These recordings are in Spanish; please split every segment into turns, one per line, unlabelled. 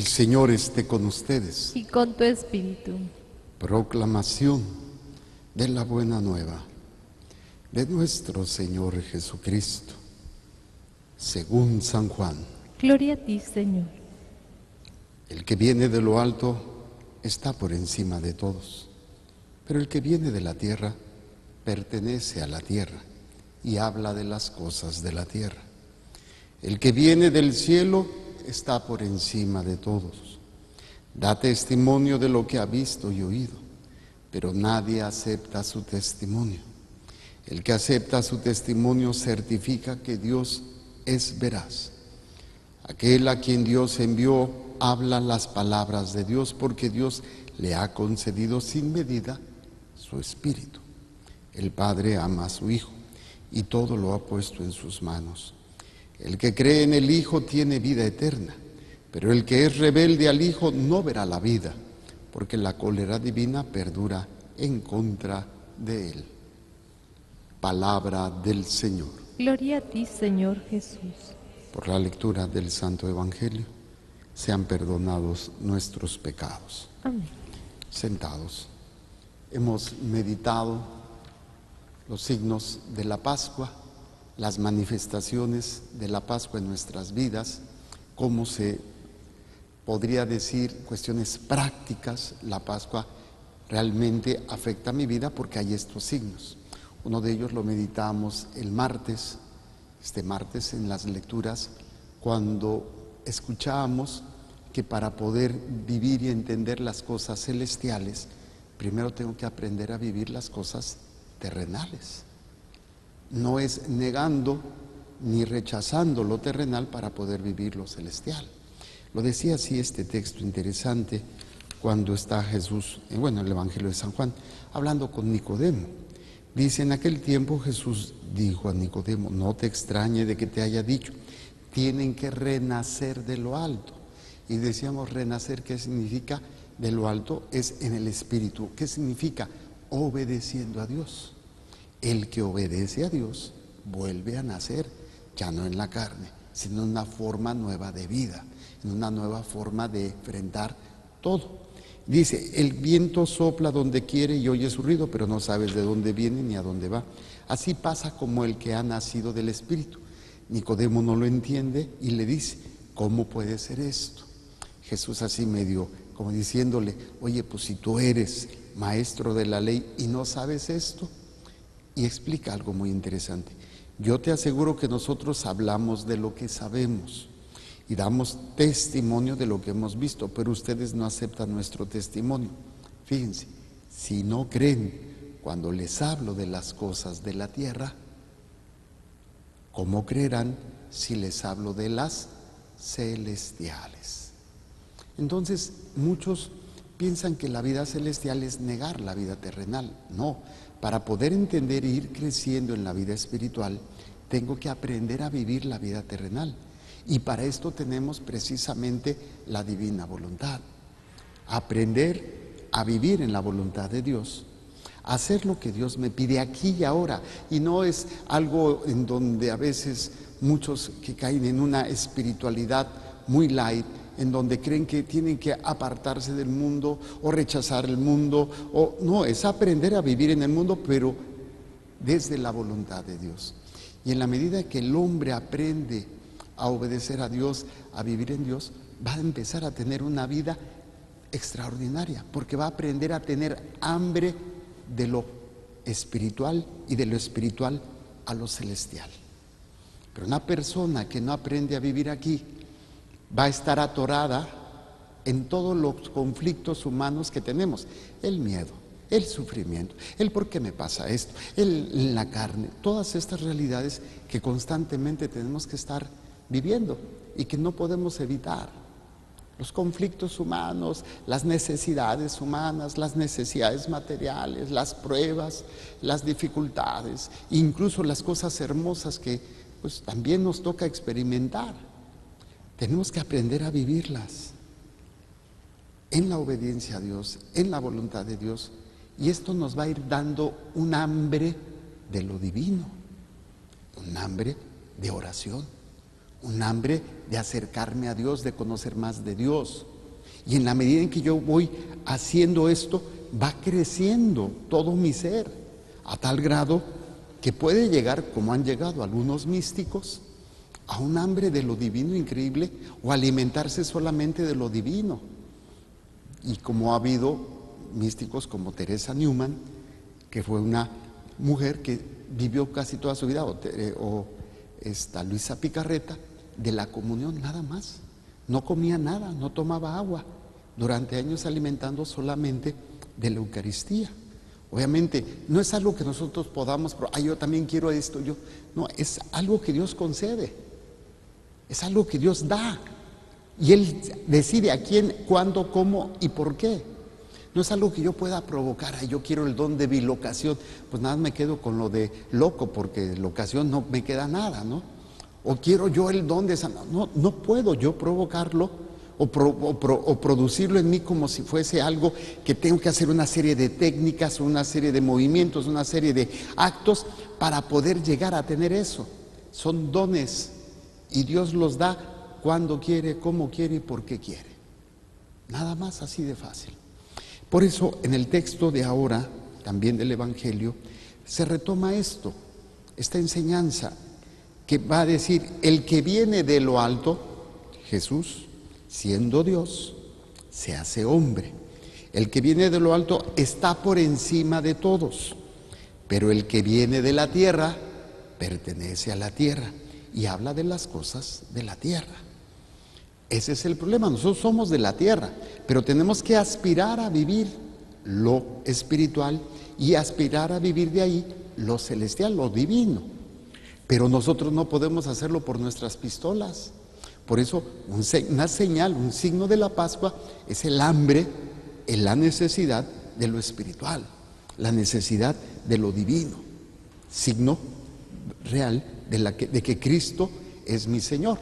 Señor esté con ustedes.
Y con tu espíritu.
Proclamación de la buena nueva de nuestro Señor Jesucristo, según San Juan.
Gloria a ti, Señor.
El que viene de lo alto está por encima de todos, pero el que viene de la tierra pertenece a la tierra y habla de las cosas de la tierra. El que viene del cielo está por encima de todos. Da testimonio de lo que ha visto y oído, pero nadie acepta su testimonio. El que acepta su testimonio certifica que Dios es veraz. Aquel a quien Dios envió habla las palabras de Dios, porque Dios le ha concedido sin medida su espíritu. El Padre ama a su Hijo y todo lo ha puesto en sus manos. El que cree en el Hijo tiene vida eterna, pero el que es rebelde al Hijo no verá la vida, porque la cólera divina perdura en contra de él. Palabra del Señor.
Gloria a ti, Señor Jesús.
Por la lectura del Santo Evangelio, sean perdonados nuestros pecados.
Amén.
Sentados. Hemos meditado los signos de la Pascua, las manifestaciones de la Pascua en nuestras vidas, cómo se podría decir, cuestiones prácticas. La Pascua realmente afecta a mi vida porque hay estos signos. Uno de ellos lo meditamos el martes, este martes en las lecturas, cuando escuchábamos que para poder vivir y entender las cosas celestiales, primero tengo que aprender a vivir las cosas terrenales. No es negando ni rechazando lo terrenal para poder vivir lo celestial. Lo decía así este texto interesante cuando está Jesús, en el Evangelio de San Juan, hablando con Nicodemo. Dice: en aquel tiempo Jesús dijo a Nicodemo: no te extrañe de que te haya dicho, tienen que renacer de lo alto. Y decíamos, renacer, ¿qué significa? De lo alto es en el espíritu. ¿Qué significa? Obedeciendo a Dios. El que obedece a Dios vuelve a nacer, ya no en la carne, sino en una forma nueva de vida, en una nueva forma de enfrentar todo. Dice: el viento sopla donde quiere y oye su ruido, pero no sabes de dónde viene ni a dónde va. Así pasa como el que ha nacido del Espíritu. Nicodemo no lo entiende y le dice: ¿cómo puede ser esto? Jesús así medio como diciéndole: oye, pues si tú eres maestro de la ley y no sabes esto. Y explica algo muy interesante. Yo te aseguro que nosotros hablamos de lo que sabemos y damos testimonio de lo que hemos visto, pero ustedes no aceptan nuestro testimonio. Fíjense, si no creen cuando les hablo de las cosas de la tierra, ¿cómo creerán si les hablo de las celestiales? Entonces, muchos piensan que la vida celestial es negar la vida terrenal. No, para poder entender e ir creciendo en la vida espiritual, tengo que aprender a vivir la vida terrenal. Y para esto tenemos precisamente la divina voluntad. Aprender a vivir en la voluntad de Dios, hacer lo que Dios me pide aquí y ahora. Y no es algo en donde a veces muchos que caen en una espiritualidad muy light, en donde creen que tienen que apartarse del mundo o rechazar el mundo. No, es aprender a vivir en el mundo, pero desde la voluntad de Dios. Y en la medida que el hombre aprende a obedecer a Dios, a vivir en Dios, va a empezar a tener una vida extraordinaria, porque va a aprender a tener hambre de lo espiritual y de lo espiritual a lo celestial. Pero una persona que no aprende a vivir aquí va a estar atorada en todos los conflictos humanos que tenemos: el miedo, el sufrimiento, el por qué me pasa esto, la carne, todas estas realidades que constantemente tenemos que estar viviendo y que no podemos evitar. Los conflictos humanos, las necesidades humanas, las necesidades materiales, las pruebas, las dificultades, incluso las cosas hermosas que pues también nos toca experimentar. Tenemos que aprender a vivirlas en la obediencia a Dios, en la voluntad de Dios, y esto nos va a ir dando un hambre de lo divino, un hambre de oración, un hambre de acercarme a Dios, de conocer más de Dios. Y en la medida en que yo voy haciendo esto, va creciendo todo mi ser, a tal grado que puede llegar, como han llegado algunos místicos, a un hambre de lo divino increíble, o alimentarse solamente de lo divino. Y como ha habido místicos como Teresa Newman, que fue una mujer que vivió casi toda su vida, o Luisa Picarreta, de la comunión nada más. No comía nada, no tomaba agua, durante años alimentando solamente de la Eucaristía. Obviamente no es algo que nosotros podamos, yo también quiero esto, no, es algo que Dios concede, es algo que Dios da, y Él decide a quién, cuándo, cómo y por qué. No es algo que yo pueda provocar. Yo quiero el don de bilocación, pues nada, me quedo con lo de loco, porque de locación no me queda nada, ¿no? O quiero yo el don de sanar. No puedo yo provocarlo o producirlo en mí como si fuese algo que tengo que hacer una serie de técnicas, una serie de movimientos, una serie de actos para poder llegar a tener eso. Son dones y Dios los da cuando quiere, cómo quiere y por qué quiere. Nada más, así de fácil. Por eso en el texto de ahora, también del Evangelio, se retoma esta enseñanza que va a decir: el que viene de lo alto, Jesús, siendo Dios, se hace hombre. El que viene de lo alto está por encima de todos, pero el que viene de la tierra pertenece a la tierra y habla de las cosas de la tierra. Ese es el problema. Nosotros somos de la tierra, pero tenemos que aspirar a vivir lo espiritual y aspirar a vivir de ahí lo celestial, lo divino. Pero nosotros no podemos hacerlo por nuestras pistolas. Por eso una señal, un signo de la Pascua es el hambre, la necesidad de lo espiritual, la necesidad de lo divino. Signo real de que Cristo es mi Señor.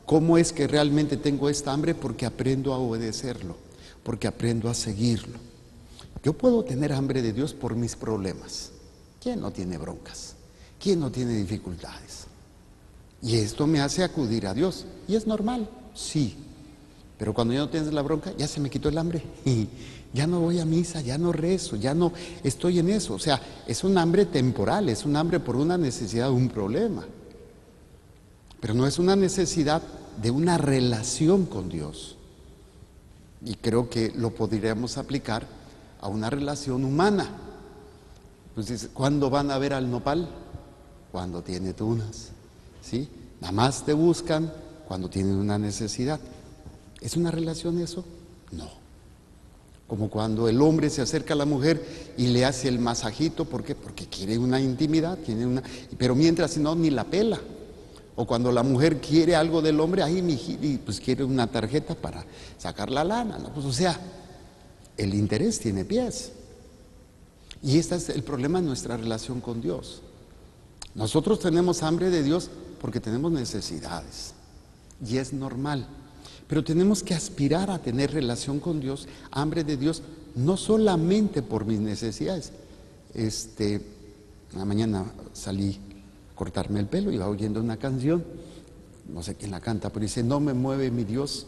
¿Cómo es que realmente tengo esta hambre? Porque aprendo a obedecerlo, porque aprendo a seguirlo. Yo puedo tener hambre de Dios por mis problemas. ¿Quién no tiene broncas? ¿Quién no tiene dificultades? Y esto me hace acudir a Dios. ¿Y es normal? Sí. Pero cuando ya no tienes la bronca, ya se me quitó el hambre. Y ya no voy a misa, ya no rezo, ya no estoy en eso. O sea, es un hambre temporal, es un hambre por una necesidad, un problema. Pero no es una necesidad de una relación con Dios. Y creo que lo podríamos aplicar a una relación humana. Pues dice, ¿cuándo van a ver al nopal? Cuando tiene tunas, ¿sí? Nada más te buscan cuando tienen una necesidad. ¿Es una relación eso? No. Como cuando el hombre se acerca a la mujer y le hace el masajito, ¿por qué? Porque quiere una intimidad, pero mientras no, ni la pela. O cuando la mujer quiere algo del hombre, pues quiere una tarjeta para sacar la lana, ¿no? Pues o sea, el interés tiene pies. Y este es el problema de nuestra relación con Dios. Nosotros tenemos hambre de Dios porque tenemos necesidades. Y es normal. Pero tenemos que aspirar a tener relación con Dios, hambre de Dios, no solamente por mis necesidades. La mañana salí a cortarme el pelo, iba oyendo una canción, no sé quién la canta, pero dice, no me mueve mi Dios,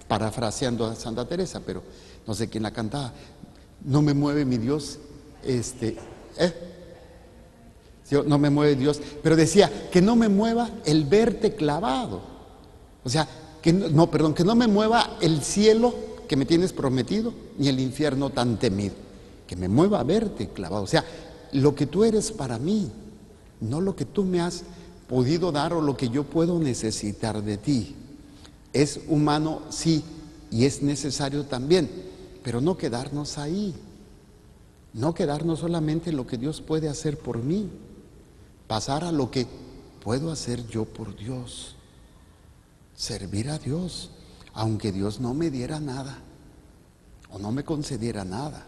parafraseando a Santa Teresa, pero no sé quién la cantaba, no me mueve mi Dios, no me mueve Dios, pero decía, que no me mueva el verte clavado, o sea, que no me mueva el cielo que me tienes prometido, ni el infierno tan temido, que me mueva a verte clavado, o sea, lo que tú eres para mí, no lo que tú me has podido dar o lo que yo puedo necesitar de ti. Es humano, sí, y es necesario también, pero no quedarnos ahí, no quedarnos solamente en lo que Dios puede hacer por mí, pasar a lo que puedo hacer yo por Dios, servir a Dios, aunque Dios no me diera nada o no me concediera nada.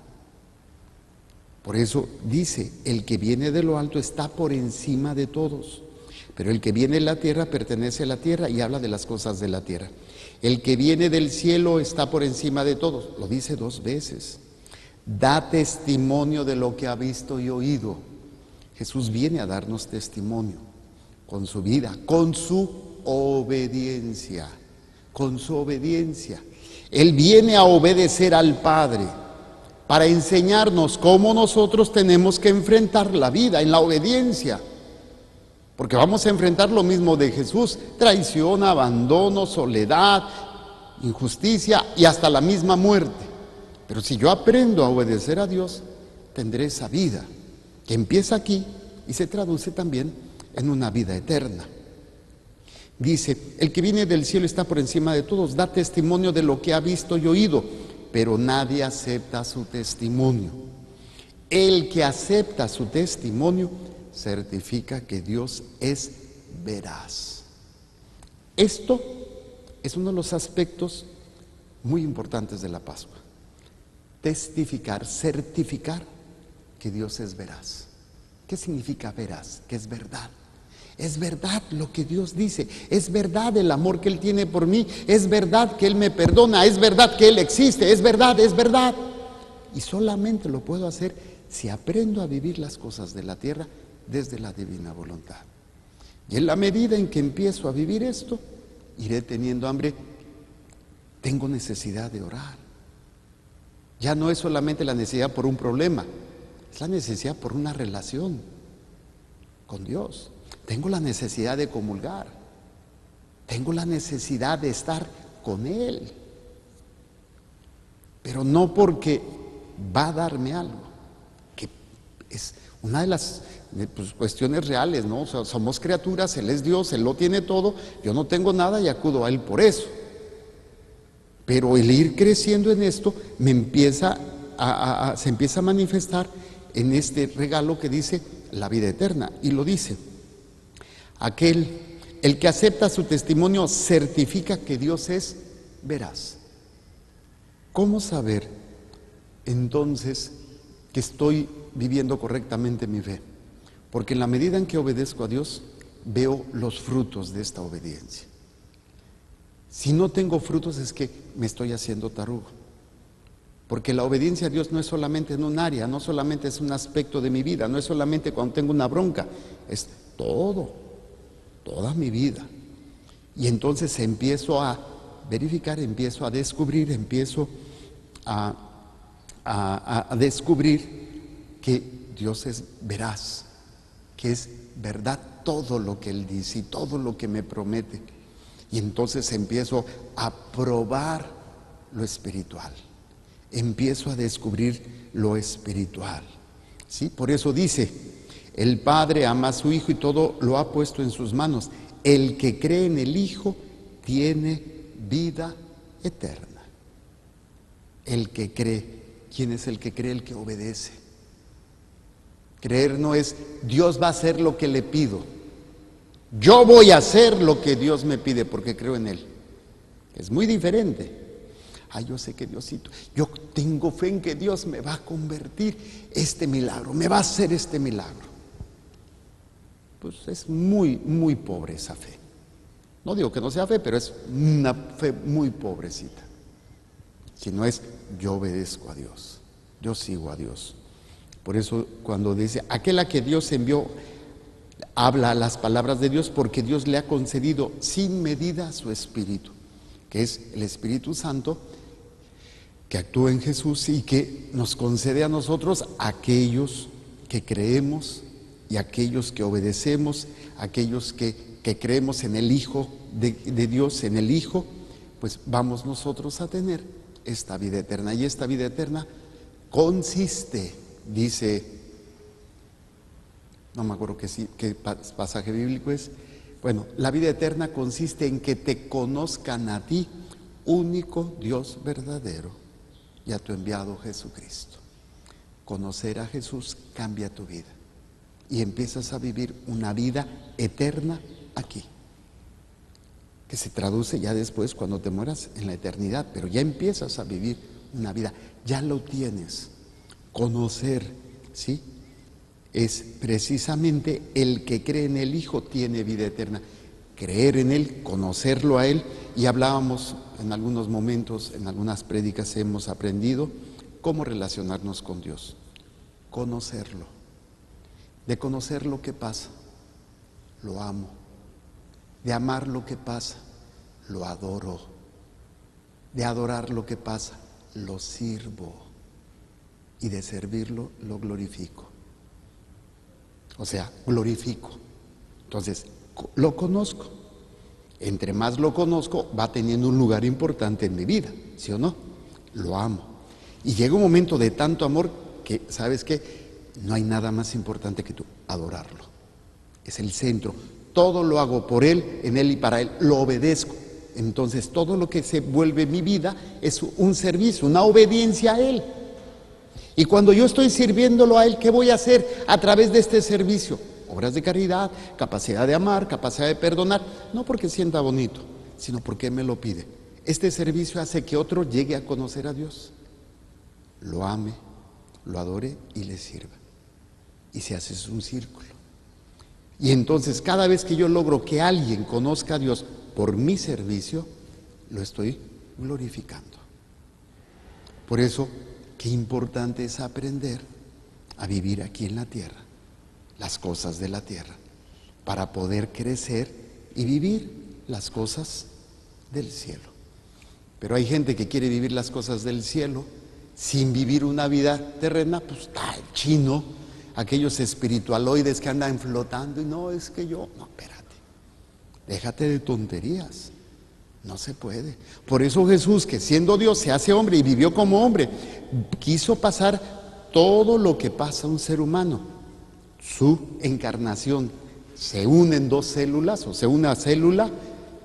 Por eso dice, el que viene de lo alto está por encima de todos, pero el que viene de la tierra pertenece a la tierra y habla de las cosas de la tierra. El que viene del cielo está por encima de todos, lo dice 2 veces. Da testimonio de lo que ha visto y oído. Jesús viene a darnos testimonio con su vida, con su obediencia, con su obediencia. Él viene a obedecer al Padre para enseñarnos cómo nosotros tenemos que enfrentar la vida en la obediencia. Porque vamos a enfrentar lo mismo de Jesús: traición, abandono, soledad, injusticia y hasta la misma muerte. Pero si yo aprendo a obedecer a Dios, tendré esa vida que empieza aquí y se traduce también en una vida eterna. Dice: el que viene del cielo está por encima de todos, da testimonio de lo que ha visto y oído, pero nadie acepta su testimonio. El que acepta su testimonio certifica que Dios es veraz. Esto es uno de los aspectos muy importantes de la Pascua. Testificar, certificar que Dios es veraz. ¿Qué significa veraz? Que es verdad. Es verdad lo que Dios dice, es verdad el amor que Él tiene por mí, es verdad que Él me perdona, es verdad que Él existe, es verdad, es verdad. Y solamente lo puedo hacer si aprendo a vivir las cosas de la tierra desde la divina voluntad. Y en la medida en que empiezo a vivir esto, iré teniendo hambre. Tengo necesidad de orar. Ya no es solamente la necesidad por un problema, es la necesidad por una relación con Dios. Tengo la necesidad de comulgar. Tengo la necesidad de estar con Él. Pero no porque va a darme algo, que es una de las cuestiones reales, ¿no? O sea, somos criaturas, Él es Dios, Él lo tiene todo, yo no tengo nada y acudo a Él por eso. Pero el ir creciendo en esto me empieza se empieza a manifestar en este regalo que dice la vida eterna. Y lo dice: el que acepta su testimonio certifica que Dios es veraz. ¿Cómo saber entonces que estoy viviendo correctamente mi fe? Porque en la medida en que obedezco a Dios, veo los frutos de esta obediencia. Si no tengo frutos, es que me estoy haciendo tarugo. Porque la obediencia a Dios no es solamente en un área, no solamente es un aspecto de mi vida, no es solamente cuando tengo una bronca, es toda mi vida. Y entonces empiezo a verificar, empiezo a descubrir, empiezo a descubrir que Dios es veraz, que es verdad todo lo que Él dice y todo lo que me promete. Y entonces empiezo a probar lo espiritual, empiezo a descubrir lo espiritual, ¿sí? Por eso dice: el Padre ama a su Hijo y todo lo ha puesto en sus manos. El que cree en el Hijo tiene vida eterna. El que cree. ¿Quién es el que cree? El que obedece. Creer no es Dios va a hacer lo que le pido. Yo voy a hacer lo que Dios me pide porque creo en Él. Es muy diferente. Yo sé que Diosito, yo tengo fe en que Dios me va a convertir este milagro, me va a hacer este milagro. Pues es muy, muy pobre esa fe. No digo que no sea fe, pero es una fe muy pobrecita. Si no es, yo obedezco a Dios, yo sigo a Dios. Por eso cuando dice, aquel a que Dios envió, habla las palabras de Dios porque Dios le ha concedido sin medida su Espíritu, que es el Espíritu Santo, que actúa en Jesús y que nos concede a nosotros, aquellos que creemos y aquellos que obedecemos, aquellos que creemos en el Hijo de Dios, en el Hijo, pues vamos nosotros a tener esta vida eterna. Y esta vida eterna consiste, dice, no me acuerdo qué pasaje bíblico es. Bueno, la vida eterna consiste en que te conozcan a ti, único Dios verdadero, y a tu enviado Jesucristo. Conocer a Jesús cambia tu vida y empiezas a vivir una vida eterna aquí, que se traduce ya después cuando te mueras en la eternidad, pero ya empiezas a vivir una vida, ya lo tienes. Conocer, ¿sí? Es precisamente el que cree en el Hijo tiene vida eterna. Creer en Él, conocerlo a Él, y hablábamos en algunos momentos, en algunas prédicas hemos aprendido cómo relacionarnos con Dios. Conocerlo. De conocer lo que pasa, lo amo. De amar lo que pasa, lo adoro. De adorar lo que pasa, lo sirvo. Y de servirlo, lo glorifico. O sea, glorifico. Entonces, lo conozco. Entre más lo conozco, va teniendo un lugar importante en mi vida, ¿sí o no? Lo amo. Y llega un momento de tanto amor que, ¿sabes qué? No hay nada más importante que tú, adorarlo. Es el centro. Todo lo hago por Él, en Él y para Él. Lo obedezco. Entonces, todo lo que se vuelve mi vida es un servicio, una obediencia a Él. Y cuando yo estoy sirviéndolo a Él, ¿qué voy a hacer a través de este servicio? Obras de caridad, capacidad de amar, capacidad de perdonar. No porque sienta bonito, sino porque Él me lo pide. Este servicio hace que otro llegue a conocer a Dios, lo ame, lo adore y le sirva. Y se hace un círculo. Y entonces cada vez que yo logro que alguien conozca a Dios por mi servicio, lo estoy glorificando. Por eso, qué importante es aprender a vivir aquí en la tierra, las cosas de la tierra, para poder crecer y vivir las cosas del cielo. Pero hay gente que quiere vivir las cosas del cielo sin vivir una vida terrena, pues está el chino, aquellos espiritualoides que andan flotando y no, es que yo, no, espérate, déjate de tonterías, no se puede. Por eso Jesús, que siendo Dios se hace hombre y vivió como hombre, quiso pasar todo lo que pasa a un ser humano. Su encarnación se unen dos células, o se une una célula,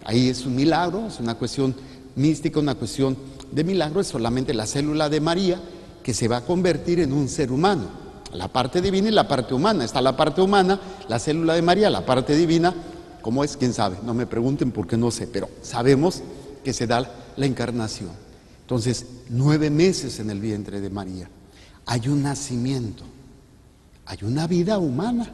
ahí es un milagro, es una cuestión mística, una cuestión de milagro, es solamente la célula de María que se va a convertir en un ser humano, la parte divina y la parte humana. Está la parte humana, la célula de María, la parte divina. ¿Cómo es? ¿Quién sabe? No me pregunten porque no sé, pero sabemos que se da la encarnación. Entonces, 9 meses en el vientre de María. Hay un nacimiento, hay una vida humana,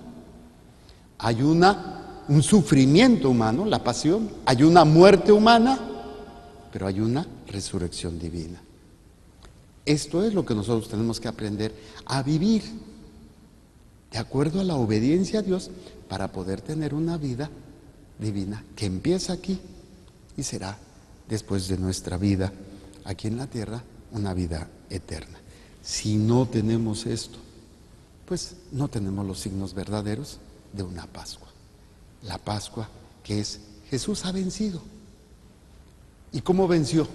hay un sufrimiento humano, la pasión, hay una muerte humana, pero hay una resurrección divina. Esto es lo que nosotros tenemos que aprender a vivir de acuerdo a la obediencia a Dios para poder tener una vida divina que empieza aquí y será después de nuestra vida aquí en la tierra una vida eterna. Si no tenemos esto, pues no tenemos los signos verdaderos de una Pascua. La Pascua que es Jesús ha vencido. ¿Y cómo venció?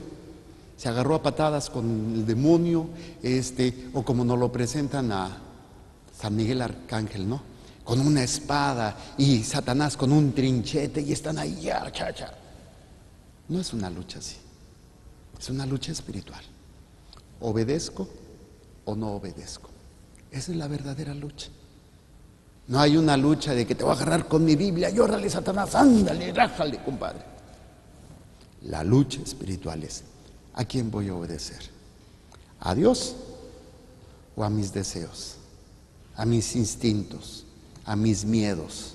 Se agarró a patadas con el demonio, o como nos lo presentan a San Miguel Arcángel, ¿no? Con una espada y Satanás con un trinchete y están ahí, ya. No es una lucha así, es una lucha espiritual. ¿Obedezco o no obedezco? Esa es la verdadera lucha. No hay una lucha de que te voy a agarrar con mi Biblia y órale Satanás, ándale, rájale, compadre. La lucha espiritual es: ¿a quién voy a obedecer? ¿A Dios o a mis deseos? ¿A mis instintos? ¿A mis miedos?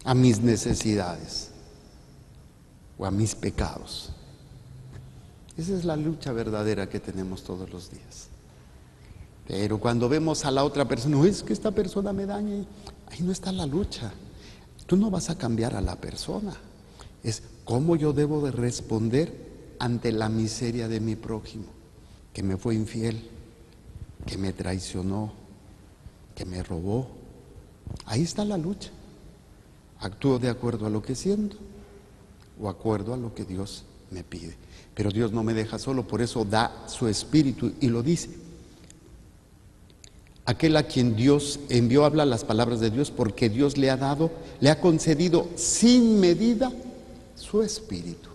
¿A mis necesidades? ¿O a mis pecados? Esa es la lucha verdadera que tenemos todos los días. Pero cuando vemos a la otra persona, no, es que esta persona me daña, ahí no está la lucha. Tú no vas a cambiar a la persona. Es cómo yo debo de responder ante la miseria de mi prójimo, que me fue infiel, que me traicionó, que me robó. Ahí está la lucha. ¿Actúo de acuerdo a lo que siento o acuerdo a lo que Dios me pide? Pero Dios no me deja solo, por eso da su Espíritu y lo dice. Aquel a quien Dios envió habla las palabras de Dios, porque Dios le ha concedido sin medida su Espíritu.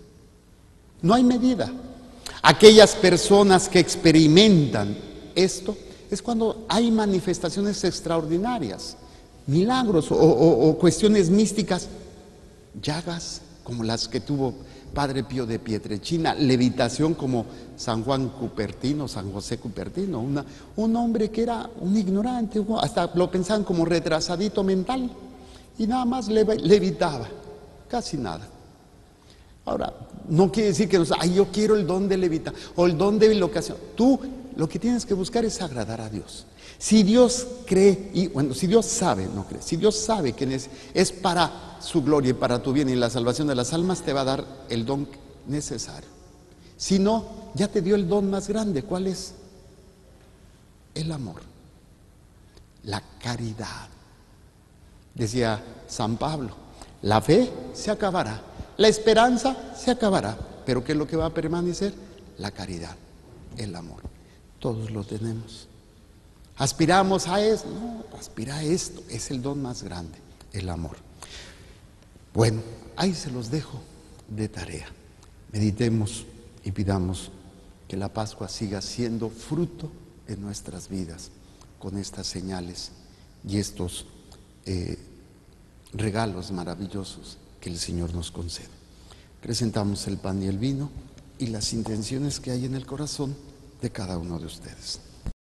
No hay medida. Aquellas personas que experimentan esto es cuando hay manifestaciones extraordinarias, milagros o cuestiones místicas, llagas como las que tuvo Padre Pío de Pietrelcina, levitación como San Juan Cupertino, San José Cupertino, un hombre que era un ignorante, hasta lo pensaban como retrasadito mental y nada más levitaba, casi nada. Ahora, no quiere decir que yo quiero el don de levitar o el don de locación. Tú lo que tienes que buscar es agradar a Dios. Si Dios cree, si Dios sabe, no cree, si Dios sabe que es para su gloria y para tu bien y la salvación de las almas, te va a dar el don necesario. Si no, ya te dio el don más grande. ¿Cuál es? El amor, la caridad. Decía San Pablo, la fe se acabará, la esperanza se acabará, pero ¿qué es lo que va a permanecer? La caridad, el amor. Todos lo tenemos. Aspiramos a eso, no, aspira a esto, es el don más grande, el amor. Bueno, ahí se los dejo de tarea. Meditemos y pidamos que la Pascua siga siendo fruto en nuestras vidas con estas señales y estos regalos maravillosos que el Señor nos concede. Presentamos el pan y el vino y las intenciones que hay en el corazón de cada uno de ustedes.